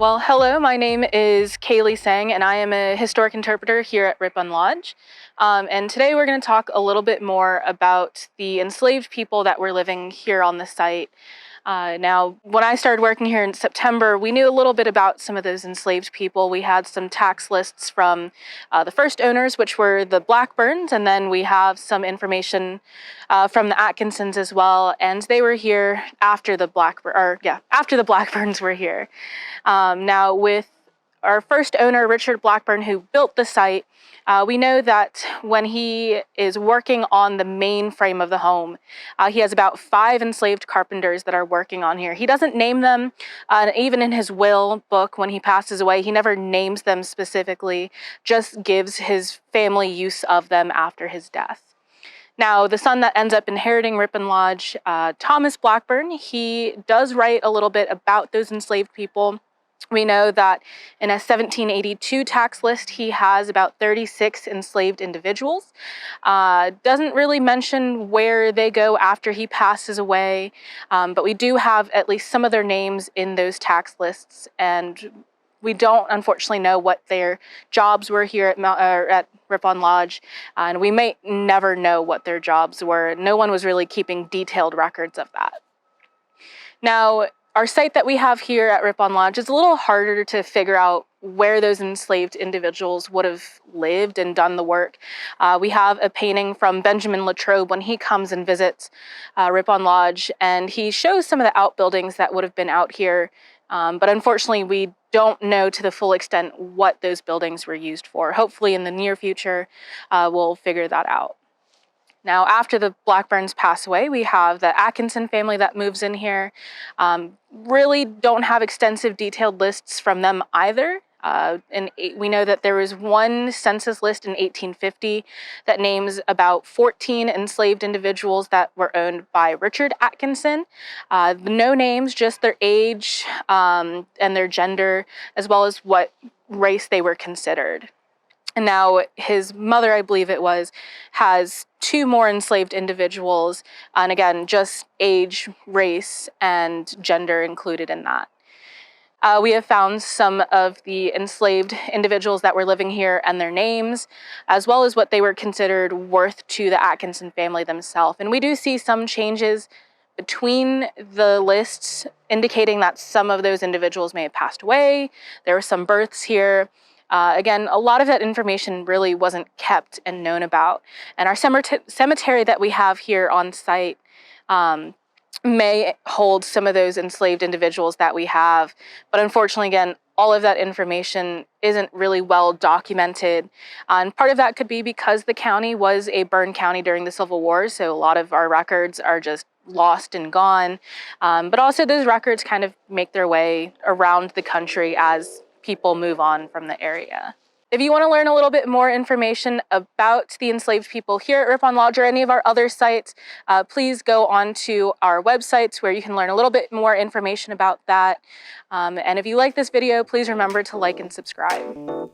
Well, hello, my name is Kayleigh Seng, and I am a historic interpreter here at Rippon Lodge. And today we're going to talk a little bit more about the enslaved people that were living here on the site. Now, when I started working here in September, we knew a little bit about some of those enslaved people. We had some tax lists from the first owners, which were the Blackburns, and then we have some information from the Atkinsons as well. And they were here after the Blackburns were here. Now, with our first owner, Richard Blackburn, who built the site, we know that when he is working on the main frame of the home, he has about 5 enslaved carpenters that are working on here. He doesn't name them, even in his will book when he passes away, he never names them specifically, just gives his family use of them after his death. Now, the son that ends up inheriting Rippon Lodge, Thomas Blackburn, he does write a little bit about those enslaved people. We know that in a 1782 tax list, he has about 36 enslaved individuals. Doesn't really mention where they go after he passes away, but we do have at least some of their names in those tax lists, and we don't unfortunately know what their jobs were here at Rippon Lodge, and we may never know what their jobs were. No one was really keeping detailed records of that. Now, our site that we have here at Rippon Lodge is a little harder to figure out where those enslaved individuals would have lived and done the work. We have a painting from Benjamin Latrobe when he comes and visits Rippon Lodge, and he shows some of the outbuildings that would have been out here, but unfortunately we don't know to the full extent what those buildings were used for. Hopefully in the near future we'll figure that out. Now, after the Blackburns pass away, we have the Atkinson family that moves in here. Really don't have extensive detailed lists from them either. We know that there was one census list in 1850 that names about 14 enslaved individuals that were owned by Richard Atkinson. No names, just their age and their gender, as well as what race they were considered. And now his mother, I believe it was, has 2 more enslaved individuals, and again, just age, race, and gender included in that. We have found some of the enslaved individuals that were living here and their names, as well as what they were considered worth to the Atkinson family themselves. And we do see some changes between the lists, indicating that some of those individuals may have passed away. There were some births here. Again, a lot of that information really wasn't kept and known about. And our cemetery that we have here on site may hold some of those enslaved individuals that we have. But unfortunately, again, all of that information isn't really well documented. And part of that could be because the county was a burned county during the Civil War, so a lot of our records are just lost and gone. But also those records kind of make their way around the country as people move on from the area. If you want to learn a little bit more information about the enslaved people here at Rippon Lodge or any of our other sites, please go on to our websites where you can learn a little bit more information about that. And if you like this video, please remember to like and subscribe.